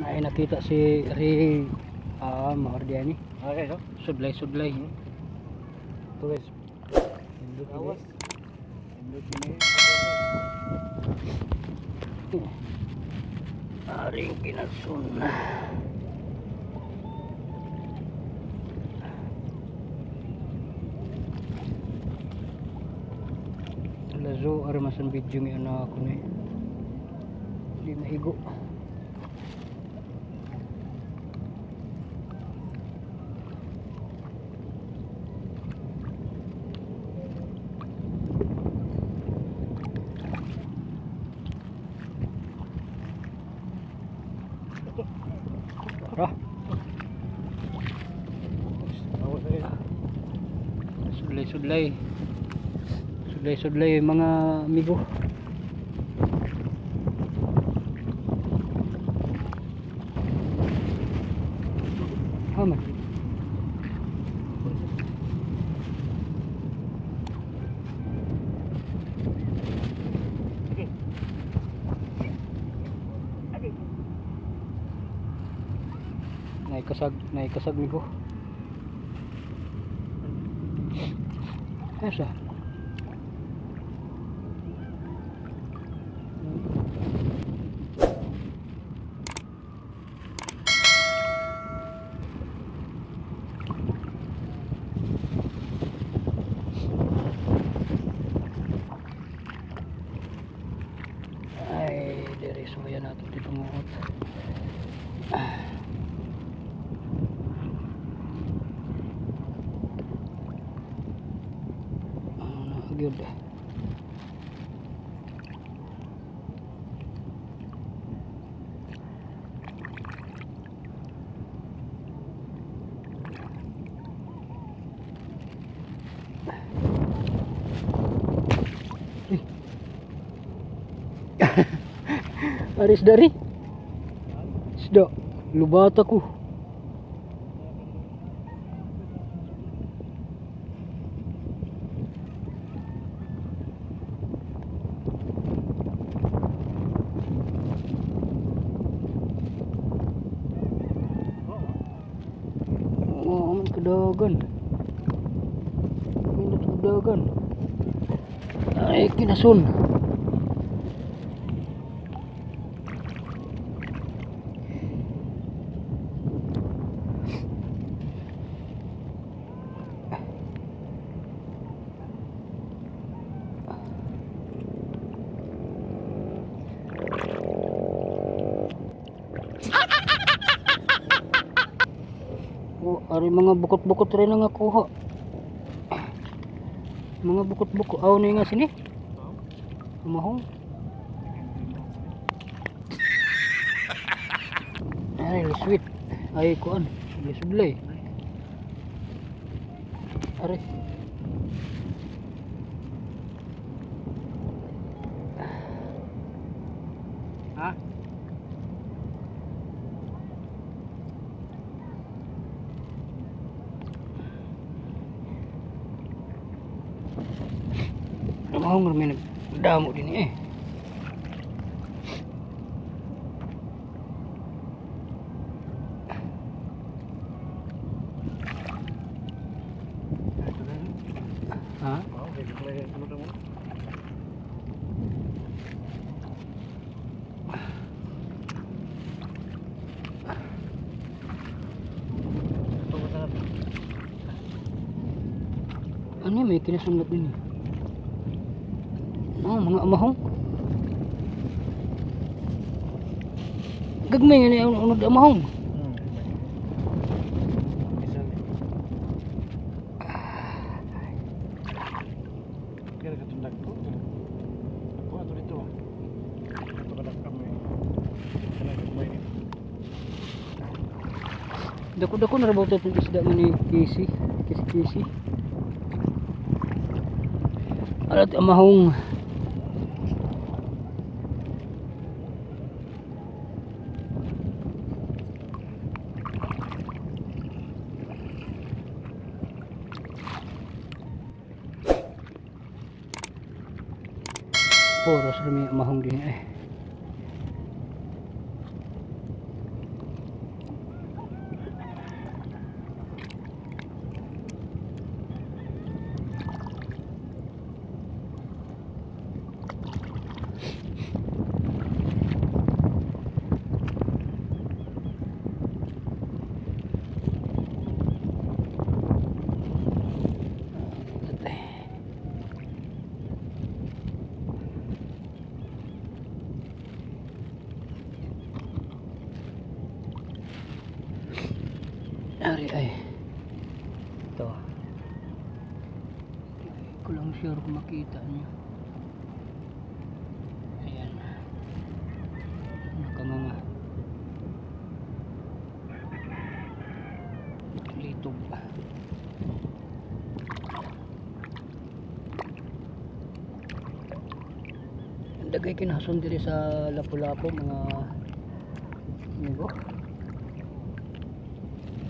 Ay nakita si Ri maordian ni. Okay, no? Sudlay. Ito guys. Indot ini. Indot ini. Aring kinasun. Lazo armasan video ng anak ko ni. Hindi mahigo. Sudlay mga amigo. Man. Naikasag amigo. Asa? Ay, diri suya nato dito muot. Good. Aris dari isda lubat aku. Oh, kedagan. Ini kedagan. Ay, kinasun. Oh, ari mga bukot-bukot rin ang nakuha. Mga bukot-bukot. Aw na nga sini. Mahong. Ay, sweet. Ay, kuan. Sublay. Ari. Ha? Mau ngermin damo din eh. Ha? Ano may kinasunod din eh. Oh, mga amahong. Gagmay nga na unod amahong. Kaya katundag ko. Ako ato dito. Ito kadak kami. Dako-dako na rabaw tayo isda man ni Kisi. Alat amahong. Poros rami amahong din eh. sure kung makita nyo. Ayan. Nakanganga. Litob. Dagay kinason diri sa Lapu-Lapu mga amigo.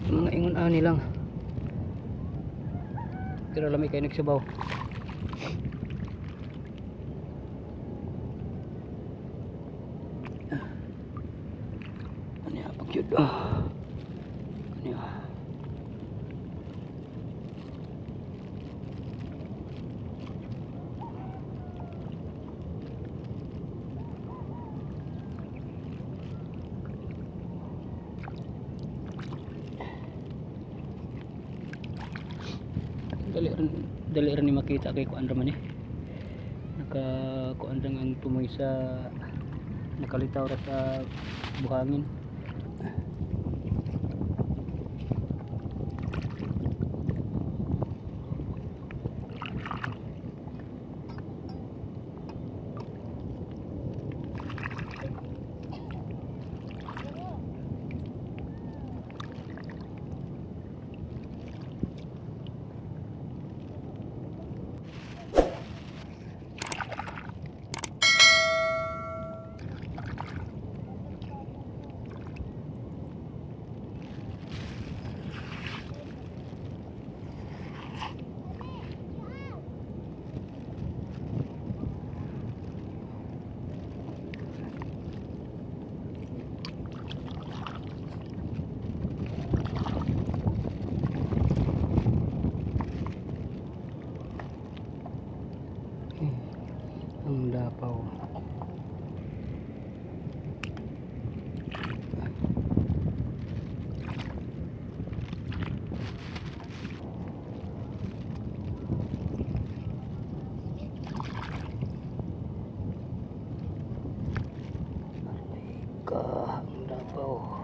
Mga ingon ani lang. Pero lami kay nagsabaw. Ano ya pagyud. Ano ya. Dali rin ni makita kay kuan ra man naka kuan ra ang tumoy sa nakalitaw ra sa buhangin. Ang Dapaw. Ang Dapaw.